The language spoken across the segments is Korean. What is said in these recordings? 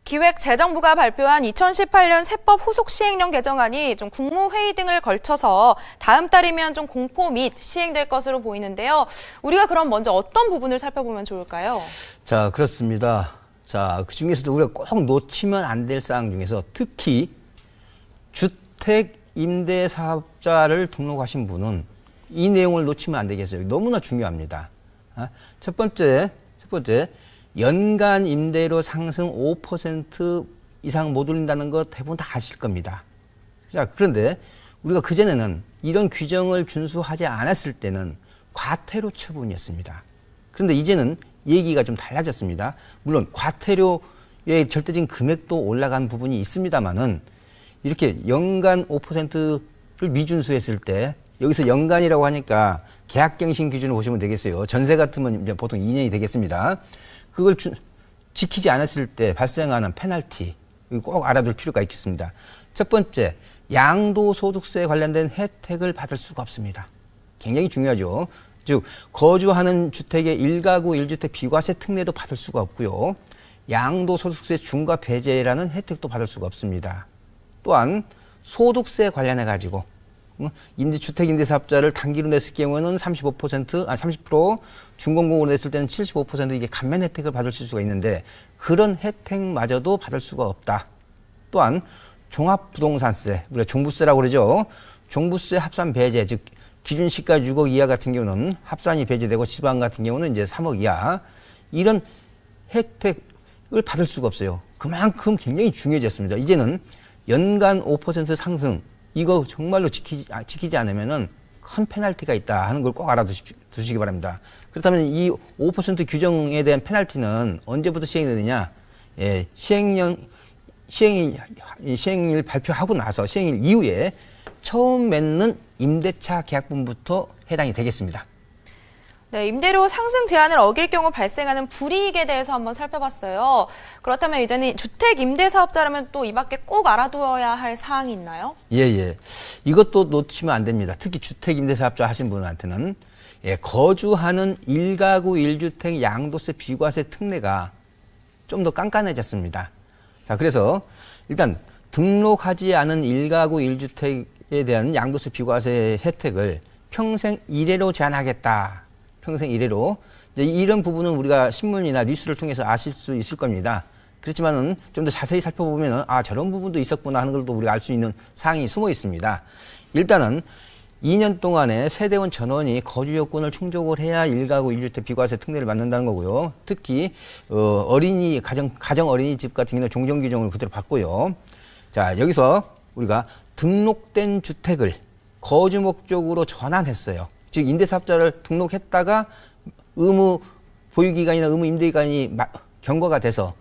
기획재정부가 발표한 2018년 세법 후속 시행령 개정안이 좀 국무회의 등을 걸쳐서 다음 달이면 좀 공포 및 시행될 것으로 보이는데요. 우리가 그럼 먼저 어떤 부분을 살펴보면 좋을까요? 자, 그렇습니다. 자, 그 중에서도 우리가 꼭 놓치면 안 될 사항 중에서 특히 주택 임대 사업자를 등록하신 분은 이 내용을 놓치면 안 되겠어요. 너무나 중요합니다. 첫 번째, 연간 임대료 상승 5% 이상 못 올린다는 거 대부분 다 아실 겁니다. 자, 그런데 우리가 그전에는 이런 규정을 준수하지 않았을 때는 과태료 처분이었습니다. 그런데 이제는 얘기가 좀 달라졌습니다. 물론 과태료의 절대적인 금액도 올라간 부분이 있습니다만은 이렇게 연간 5%를 미준수했을 때 여기서 연간이라고 하니까 계약갱신 기준을 보시면 되겠어요. 전세 같으면 이제 보통 2년이 되겠습니다. 그걸 지키지 않았을 때 발생하는 페널티, 꼭 알아둘 필요가 있겠습니다. 첫 번째, 양도소득세 관련된 혜택을 받을 수가 없습니다. 굉장히 중요하죠. 즉, 거주하는 주택의 1가구 1주택 비과세 특례도 받을 수가 없고요. 양도소득세 중과 배제라는 혜택도 받을 수가 없습니다. 또한 소득세 관련해가지고 임대주택 임대사업자를 단기로 냈을 경우에는 30% 준공공으로 냈을 때는 75% 이게 감면 혜택을 받을 수가 있는데 그런 혜택마저도 받을 수가 없다. 또한 종합부동산세, 우리가 종부세라고 그러죠. 종부세 합산 배제, 즉 기준 시가 6억 이하 같은 경우는 합산이 배제되고 지방 같은 경우는 이제 3억 이하 이런 혜택을 받을 수가 없어요. 그만큼 굉장히 중요해졌습니다. 이제는 연간 5% 상승 이거 정말로 지키지 않으면은 큰 페널티가 있다 하는 걸 꼭 알아두시기 바랍니다. 그렇다면 이 5% 규정에 대한 페널티는 언제부터 시행되느냐? 예, 시행일 발표하고 나서 시행일 이후에 처음 맺는 임대차 계약분부터 해당이 되겠습니다. 네, 임대료 상승 제한을 어길 경우 발생하는 불이익에 대해서 한번 살펴봤어요. 그렇다면 이제는 주택 임대 사업자라면 또 이 밖에 꼭 알아두어야 할 사항이 있나요? 예. 이것도 놓치면 안 됩니다. 특히 주택 임대 사업자 하신 분한테는 거주하는 1가구 1주택 양도세 비과세 특례가 좀 더 깐깐해졌습니다. 자, 그래서 일단 등록하지 않은 1가구 1주택에 대한 양도세 비과세 혜택을 평생 1회로 제한하겠다. 평생 1회로. 이제 이런 부분은 우리가 신문이나 뉴스를 통해서 아실 수 있을 겁니다. 그렇지만은 좀 더 자세히 살펴보면은 저런 부분도 있었구나 하는 걸 또 우리가 알 수 있는 사항이 숨어 있습니다. 일단은 2년 동안에 세대원 전원이 거주 요건을 충족을 해야 1가구 1주택 비과세 특례를 받는다는 거고요. 특히 가정 어린이집 같은 경우는 종전 규정을 그대로 받고요. 자, 여기서 우리가 등록된 주택을 거주 목적으로 전환했어요. 즉 임대사업자를 등록했다가 의무 보유기간이나 의무 임대기간이 경과가 돼서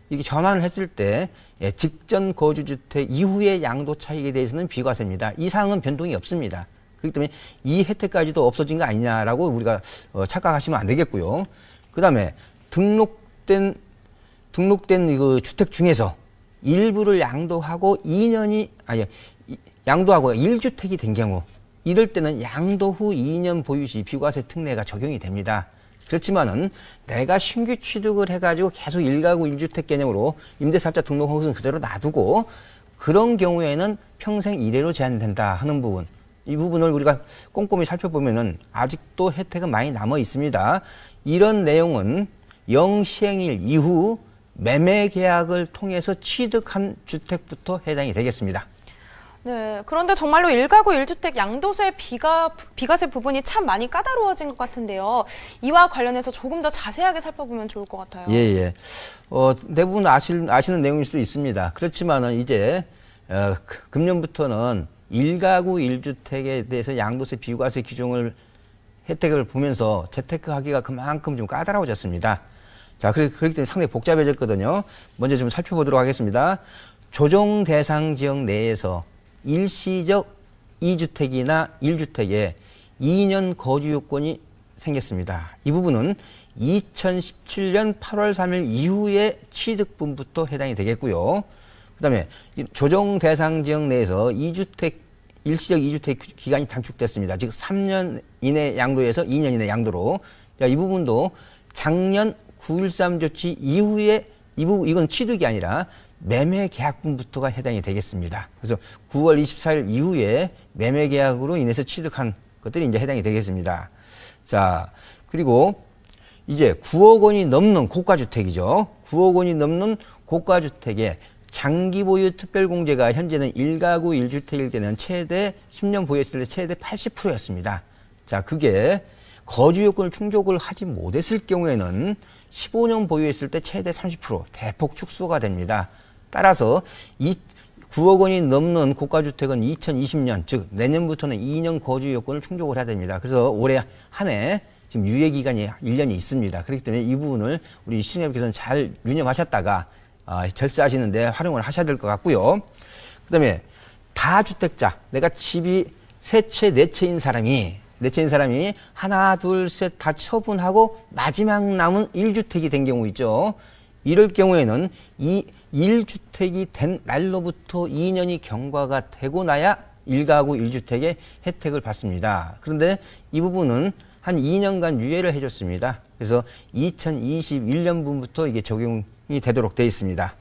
이게 전환을 했을 때 직전 거주주택 이후의 양도 차익에 대해서는 비과세입니다. 이 사항은 변동이 없습니다. 그렇기 때문에 이 혜택까지도 없어진 거 아니냐라고 우리가 착각하시면 안 되겠고요. 그 다음에 등록된 그 주택 중에서 일부를 양도하고 1주택이 된 경우 이럴 때는 양도 후 2년 보유 시 비과세 특례가 적용이 됩니다. 그렇지만은 내가 신규 취득을 해가지고 계속 1가구 1주택 개념으로 임대사업자 등록한 것은 그대로 놔두고 그런 경우에는 평생 1회로 제한된다 하는 부분. 이 부분을 우리가 꼼꼼히 살펴보면은 아직도 혜택은 많이 남아 있습니다. 이런 내용은 영시행일 이후 매매 계약을 통해서 취득한 주택부터 해당이 되겠습니다. 네, 그런데 정말로 1가구 1주택 양도세 비과세 부분이 참 많이 까다로워진 것 같은데요. 이와 관련해서 조금 더 자세하게 살펴보면 좋을 것 같아요. 예. 대부분 아시는 내용일 수도 있습니다. 그렇지만은 이제 금년부터는 1가구 1주택에 대해서 양도세 비과세 규정을 혜택을 보면서 재테크하기가 그만큼 좀 까다로워졌습니다. 자, 그렇기 때문에 상당히 복잡해졌거든요. 먼저 좀 살펴보도록 하겠습니다. 조정 대상 지역 내에서 일시적 2주택이나 1주택에 2년 거주 요건이 생겼습니다. 이 부분은 2017년 8월 3일 이후의 취득분부터 해당이 되겠고요. 그 다음에 조정 대상 지역 내에서 일시적 2주택 기간이 단축됐습니다. 즉 3년 이내 양도에서 2년 이내 양도로. 이 부분도 작년 9.13 조치 이후에 이건 취득이 아니라 매매 계약분부터가 해당이 되겠습니다. 그래서 9월 24일 이후에 매매 계약으로 인해서 취득한 것들이 이제 해당이 되겠습니다. 자, 그리고 이제 9억 원이 넘는 고가주택이죠. 9억 원이 넘는 고가주택에 장기 보유 특별공제가 현재는 1가구 1주택일 때는 최대 10년 보유했을 때 최대 80%였습니다. 자, 그게 거주 요건을 충족을 하지 못했을 경우에는 15년 보유했을 때 최대 30% 대폭 축소가 됩니다. 따라서 9억 원이 넘는 고가주택은 2020년, 즉 내년부터는 2년 거주 요건을 충족을 해야 됩니다. 그래서 올해 한 해 지금 유예기간이 1년이 있습니다. 그렇기 때문에 이 부분을 우리 시청자분께서는 잘 유념하셨다가 절세하시는데 활용을 하셔야 될 것 같고요. 그 다음에 다주택자, 내가 집이 세 채, 네 채인 사람이 하나, 둘, 셋 다 처분하고 마지막 남은 1주택이 된 경우 있죠. 이럴 경우에는 이 1주택이 된 날로부터 2년이 경과가 되고 나야 1가구 1주택의 혜택을 받습니다. 그런데 이 부분은 한 2년간 유예를 해줬습니다. 그래서 2021년분부터 이게 적용이 되도록 되어 있습니다.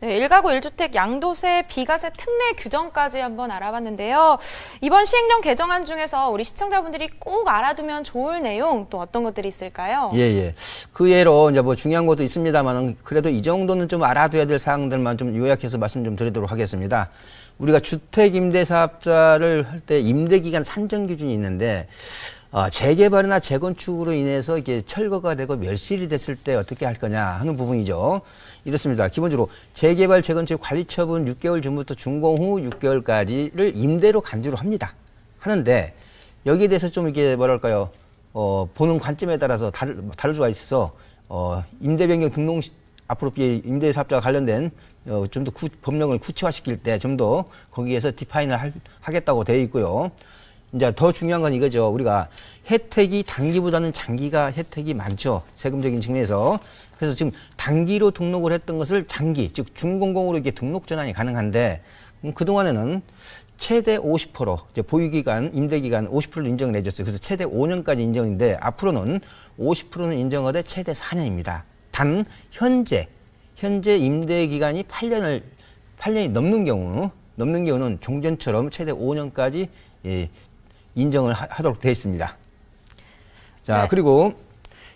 네, 1가구 1주택 양도세, 비과세 특례 규정까지 한번 알아봤는데요. 이번 시행령 개정안 중에서 우리 시청자분들이 꼭 알아두면 좋을 내용 또 어떤 것들이 있을까요? 예. 그 예로 이제 뭐 중요한 것도 있습니다만 그래도 이 정도는 좀 알아둬야 될 사항들만 좀 요약해서 말씀 좀 드리도록 하겠습니다. 우리가 주택임대사업자를 할 때 임대기간 산정 기준이 있는데 재개발이나 재건축으로 인해서 이게 철거가 되고 멸실이 됐을 때 어떻게 할 거냐 하는 부분이죠. 이렇습니다. 기본적으로 재개발, 재건축 관리 처분 6개월 전부터 준공 후 6개월까지를 임대로 간주를 합니다. 하는데 여기에 대해서 좀 이게 뭐랄까요? 보는 관점에 따라서 다를 수가 있어서 임대 변경 등록 앞으로 임대사업자와 관련된 좀 더 법령을 구체화시킬 때 좀 더 거기에서 디파인을 하겠다고 되어 있고요. 이제 더 중요한 건 이거죠. 우리가 혜택이 단기보다는 장기가 혜택이 많죠. 세금적인 측면에서. 그래서 지금 단기로 등록을 했던 것을 장기, 즉 준공공으로 이게 등록 전환이 가능한데 그동안에는 최대 50% 이제 보유기간, 임대기간 50%를 인정을 해줬어요. 그래서 최대 5년까지 인정인데 앞으로는 50%는 인정하되 최대 4년입니다. 단 현재 임대기간이 8년이 넘는 경우는 종전처럼 최대 5년까지 인정을 하도록 되어 있습니다. 자, 네. 그리고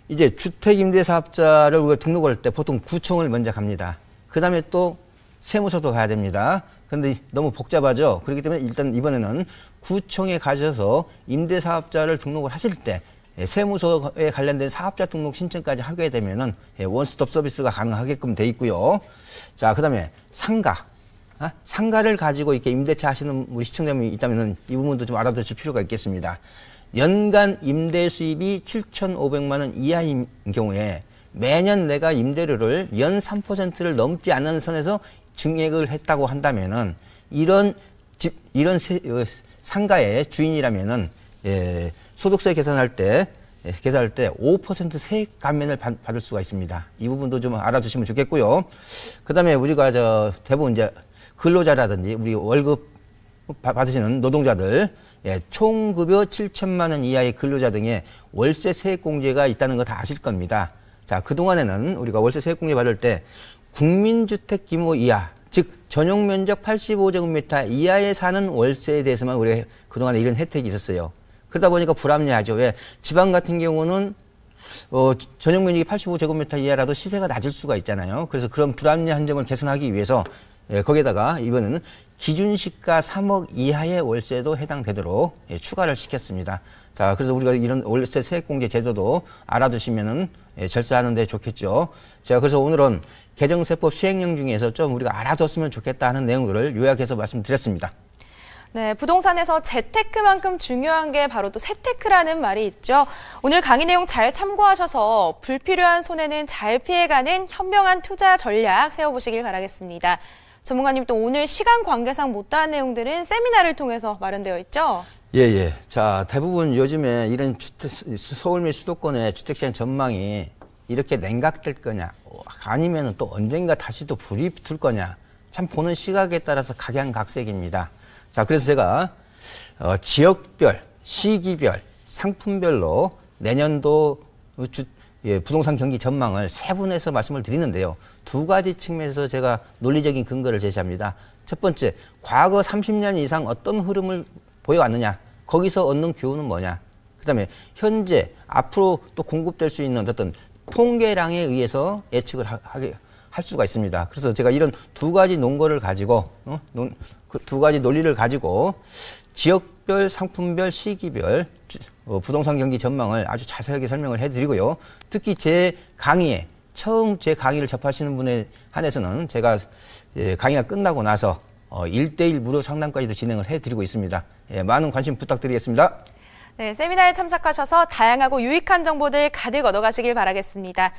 이제 주택임대사업자를 우리가 등록할 때 보통 구청을 먼저 갑니다. 그 다음에 또 세무서도 가야 됩니다. 그런데 너무 복잡하죠. 그렇기 때문에 일단 이번에는 구청에 가셔서 임대사업자를 등록을 하실 때 세무서에 관련된 사업자 등록 신청까지 하게 되면은 원스톱 서비스가 가능하게끔 돼 있고요. 자, 그 다음에 상가를 가지고 이렇게 임대차 하시는 우리 시청자분이 있다면은 이 부분도 좀 알아두실 필요가 있겠습니다. 연간 임대 수입이 7,500만 원 이하인 경우에 매년 내가 임대료를 연 3%를 넘지 않는 선에서 증액을 했다고 한다면은 이런 상가의 주인이라면은 소득세 계산할 때 5% 세액 감면을 받을 수가 있습니다. 이 부분도 좀 알아두시면 좋겠고요. 그 다음에 우리가 대부분 이제 근로자라든지 우리 월급 받으시는 노동자들, 총급여 7천만 원 이하의 근로자 등의 월세 세액 공제가 있다는 거 다 아실 겁니다. 자, 그동안에는 우리가 월세 세액 공제 받을 때 국민주택 규모 이하, 즉 전용 면적 85제곱미터 이하에 사는 월세에 대해서만 우리가 그동안에 이런 혜택이 있었어요. 그러다 보니까 불합리하죠. 왜? 지방 같은 경우는 전용 면적이 85제곱미터 이하라도 시세가 낮을 수가 있잖아요. 그래서 그런 불합리한 점을 개선하기 위해서 거기에다가 이번에는 기준시가 3억 이하의 월세도 해당되도록 추가를 시켰습니다. 자, 그래서 우리가 이런 월세 세액공제 제도도 알아두시면은 절세하는 데 좋겠죠. 제가 그래서 오늘은 개정세법 시행령 중에서 좀 우리가 알아뒀으면 좋겠다 하는 내용들을 요약해서 말씀드렸습니다. 네, 부동산에서 재테크만큼 중요한 게 바로 또 세테크라는 말이 있죠. 오늘 강의 내용 잘 참고하셔서 불필요한 손해는 잘 피해가는 현명한 투자 전략 세워보시길 바라겠습니다. 전문가님, 또 오늘 시간 관계상 못다한 내용들은 세미나를 통해서 마련되어 있죠? 예. 자, 대부분 요즘에 이런 서울 및 수도권의 주택시장 전망이 이렇게 냉각될 거냐, 아니면 또 언젠가 다시 또 불이 붙을 거냐, 참 보는 시각에 따라서 각양각색입니다. 자, 그래서 제가 지역별, 시기별, 상품별로 내년도 예, 부동산 경기 전망을 세분해서 말씀을 드리는데요. 두 가지 측면에서 제가 논리적인 근거를 제시합니다. 첫 번째, 과거 30년 이상 어떤 흐름을 보여왔느냐, 거기서 얻는 교훈은 뭐냐. 그다음에 현재 앞으로 또 공급될 수 있는 어떤 통계량에 의해서 예측을 할 수가 있습니다. 그래서 제가 이런 두 가지 논거를 가지고 그 두 가지 논리를 가지고 지역별, 상품별, 시기별 부동산 경기 전망을 아주 자세하게 설명을 해드리고요. 특히 제 강의에 처음 제 강의를 접하시는 분에 한해서는 제가 강의가 끝나고 나서 1:1 무료 상담까지도 진행을 해드리고 있습니다. 예, 많은 관심 부탁드리겠습니다. 네, 세미나에 참석하셔서 다양하고 유익한 정보들 가득 얻어가시길 바라겠습니다.